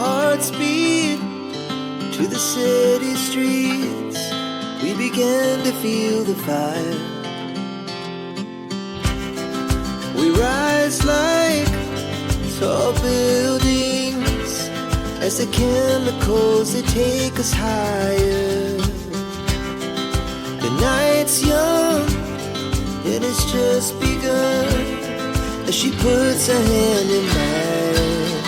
hearts beat to the city streets. We began to feel the fire. We rise like tall buildings as the chemicals, they take us higher. The night's young and it's just begun as she puts her hand in mine.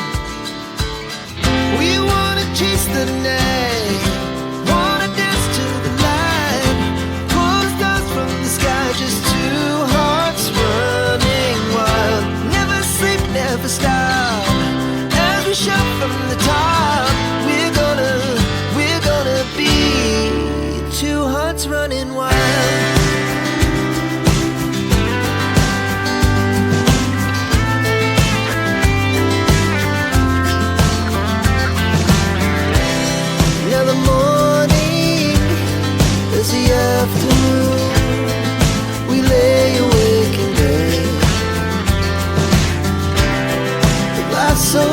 We wanna chase the night, wanna dance to the light, pull stars from the sky, just two hearts running wild. Never sleep, never stop, as we shout from the top. We're gonna be two hearts running wild. Now the morning is the afternoon. We lay awake in bed. Life's so